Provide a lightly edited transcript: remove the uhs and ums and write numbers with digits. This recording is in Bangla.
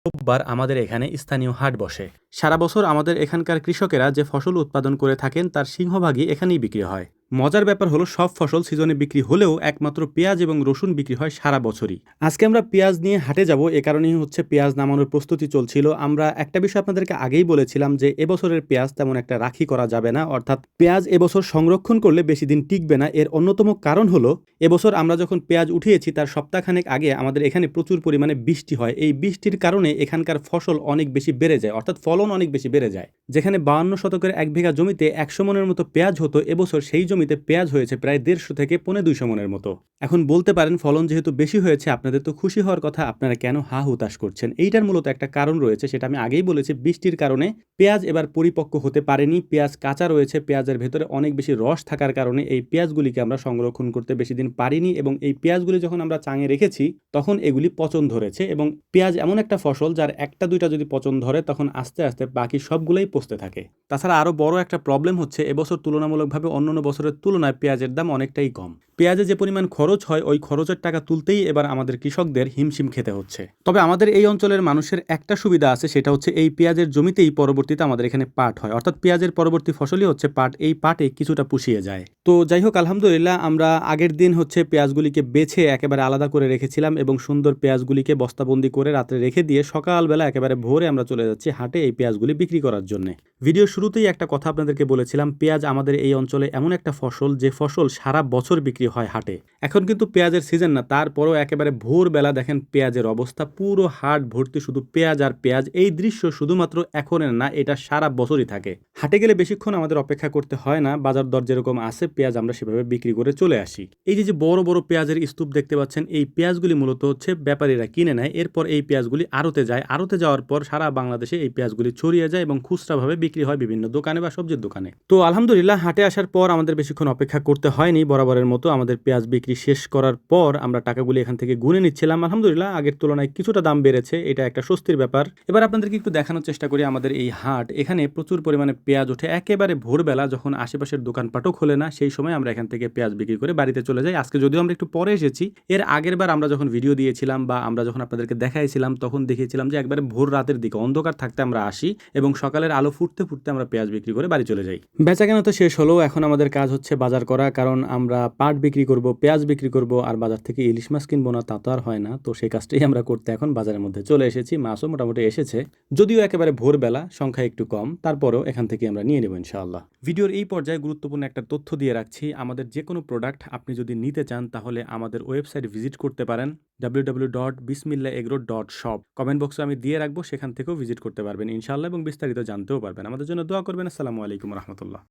রোববার আমাদের এখানে স্থানীয় হাট বসে। সারা বছর আমাদের এখানকার কৃষকেরা যে ফসল উৎপাদন করে থাকেন তার সিংহভাগই এখানেই বিক্রি হয়। মজার ব্যাপার হলো সব ফসল সিজনে বিক্রি হলেও একমাত্র পেঁয়াজ এবং রসুন বিক্রি হয় সারা বছরই। আজকে আমরা পেঁয়াজ নিয়ে হাটে যাব, এ কারণেই হচ্ছে পেঁয়াজ নামানোর প্রস্তুতি চলছিল। আমরা একটা বিষয় আপনাদেরকে আগেই বলেছিলাম যে এবছরের পেঁয়াজ তেমন একটা রাখি করা যাবে না, অর্থাৎ পেঁয়াজ এবছর সংরক্ষণ করলে বেশি দিন টিকবে না। এর অন্যতম কারণ হলো এবছর আমরা যখন পেঁয়াজ উঠিয়েছি তার সপ্তাহখানেক আগে আমাদের এখানে প্রচুর পরিমাণে বৃষ্টি হয়। এই বৃষ্টির কারণে এখানকার ফসল অনেক বেশি বেড়ে যায়, অর্থাৎ ফলন অনেক বেশি বেড়ে যায়। যেখানে 52 শতকের 1 বিঘা জমিতে 100 মনের মতো পেঁয়াজ হতো, এবছর সেই জমিতে পেঁয়াজ হয়েছে প্রায় 150 থেকে 250 মনের মতো। এখন বলতে পারেন ফলন যেহেতু বেশি হয়েছে আপনাদের তো খুশি হওয়ার কথা, আপনারা কেন হা হুতাশ করছেন? এইটার মূলত একটা কারণ রয়েছে, সেটা আমি আগেই বলেছি। বৃষ্টির কারণে পেঁয়াজ এবার পরিপক্ক হতে পারেনি, পেঁয়াজ কাঁচা রয়েছে। পেঁয়াজের ভেতরে অনেক বেশি রস থাকার কারণে এই পেঁয়াজগুলিকে আমরা সংরক্ষণ করতে বেশি দিন পারিনি, এবং এই পেঁয়াজগুলি যখন আমরা চাঙে রেখেছি তখন এগুলি পচন ধরেছে। এবং পেঁয়াজ এমন একটা ফসল যার একটা দুইটা যদি পচন ধরে তখন আস্তে আস্তে বাকি সবগুলোই পচতে থাকে। তাছাড়া আরও বড় একটা প্রবলেম হচ্ছে এবছর তুলনামূলকভাবে অন্যান্য বছরের তুলনায় পেঁয়াজের দাম অনেকটাই কম। পেঁয়াজে যে পরিমাণ খরচ হয় ওই খরচের টাকা তুলতেই এবার আমাদের কৃষকদের হিমশিম খেতে হচ্ছে। তবে আমাদের এই অঞ্চলের মানুষের একটা সুবিধা আছে, সেটা হচ্ছে এই পেঁয়াজের জমিতেই পরবর্তীতে আমাদের এখানে পাট হয়, অর্থাৎ পেঁয়াজের পরবর্তী ফসলই হচ্ছে পাট। এই পাটে কিছুটা পুষিয়ে যায়। তো যাই হোক, আলহামদুলিল্লাহ আমরা আগের দিন হচ্ছে পেঁয়াজগুলিকে বেছে একেবারে আলাদা করে রেখেছিলাম এবং সুন্দর পেঁয়াজগুলিকে বস্তাবন্দি করে রাত্রে রেখে দিয়ে সকালবেলা একেবারে ভোরে আমরা চলে যাচ্ছি হাটে এই পেঁয়াজগুলি বিক্রি করার জন্য। ভিডিও শুরুতেই একটা কথা আপনাদেরকে বলেছিলাম, পেঁয়াজ আমাদের এই অঞ্চলে এমন একটা ফসল যে ফসল সারা বছর বিক্রি হয় হাটে। এখন কিন্তু পেঁয়াজের সিজন না, তারপরও একেবারে ভোরবেলা দেখেন পেঁয়াজের অবস্থা, পুরো হাট ভর্তি শুধু পেঁয়াজ আর পেঁয়াজ। এই দৃশ্য শুধুমাত্র এখনের না, এটা সারা বছরই থাকে। হাটে গেলে বেশিক্ষণ আমাদের অপেক্ষা করতে হয় না, বাজার দর যেরকম আছে পেঁয়াজ আমরা সেভাবে বিক্রি করে চলে আসি। এই যে বড় বড় পেঁয়াজের স্তূপ দেখতে পাচ্ছেন, এই পেঁয়াজগুলি মূলত হচ্ছে ব্যাপারীরা কিনে নেয়, এরপর এই পেঁয়াজগুলি আড়তে যায়। আড়তে যাওয়ার পর সারা বাংলাদেশে এই পেঁয়াজগুলি ছড়িয়ে যায় এবং খুচরাভাবে বিক্রি হয় বিভিন্ন দোকানে বা সবজির দোকানে। তো আলহামদুলিল্লাহ হাটে আসার পর আমাদের বেশিক্ষণ অপেক্ষা করতে হয়নি। বরাবরের মতো আমাদের পেঁয়াজ বিক্রি শেষ করার পর আমরা টাকাগুলি এখান থেকে গুনে নিচ্ছিলাম। আলহামদুলিল্লাহ আগের তুলনায় কিছুটা দাম বেড়েছে, এটা একটা স্বস্তির ব্যাপার। এবার আপনাদেরকে একটু দেখানোর চেষ্টা করি আমাদের এই হাট। এখানে প্রচুর পরিমাণে পেঁয়াজ ওঠে একেবারে ভোরবেলা, যখন আশেপাশের দোকানপাটও খোলে না, সেই সময় আমরা এখান থেকে পেঁয়াজ বিক্রি করে বাড়িতে চলে যাই। আজকে যদিও আমরা একটু পরে এসেছি, এর আগের বার আমরা যখন ভিডিও দিয়েছিলাম বা আমরা যখন আপনাদেরকে দেখাইছিলাম তখন দেখিয়েছিলাম যে একবারে ভোর রাতের দিকে অন্ধকার থাকতে আমরা আসি এবং সকালের আলো ফুটতে ফুটতে আমরা পেঁয়াজ বিক্রি করে বাড়ি চলে যাই। বেচাকেনা তো শেষ হলো, এখন আমাদের কাজ হচ্ছে বাজার করা, কারণ আমরা পাট বিক্রি করব, পেঁয়াজ বিক্রি করব, আর বাজার থেকে ইলিশ মাছ কিনবো না তা তো আর হয় না। তো সেই কাজটাই আমরা করতে এখন বাজারের মধ্যে চলে এসেছি। মাছও মোটামুটি এসেছে, যদিও একেবারে ভোরবেলা, সংখ্যা একটু কম, তারপরেও এখান থেকে আমরা নিয়ে নেব ইনশাআল্লাহ। ভিডিওর এই পর্যায়ে গুরুত্বপূর্ণ একটা তথ্য দিয়ে রাখছি, আমাদের যে কোনো প্রোডাক্ট আপনি যদি নিতে চান তাহলে আমাদের ওয়েবসাইট ভিজিট করতে পারেন www.bismillahagro.shop। কমেন্ট বক্সে আমি দিয়ে রাখবো, সেখান থেকেও ভিজিট করতে পারবেন ইনশাআল্লাহ এবং বিস্তারিত জানতেও পারবেন। আমাদের জন্য দোয়া করবেন। আসসালামু আলাইকুম রহমতুল্লাহ।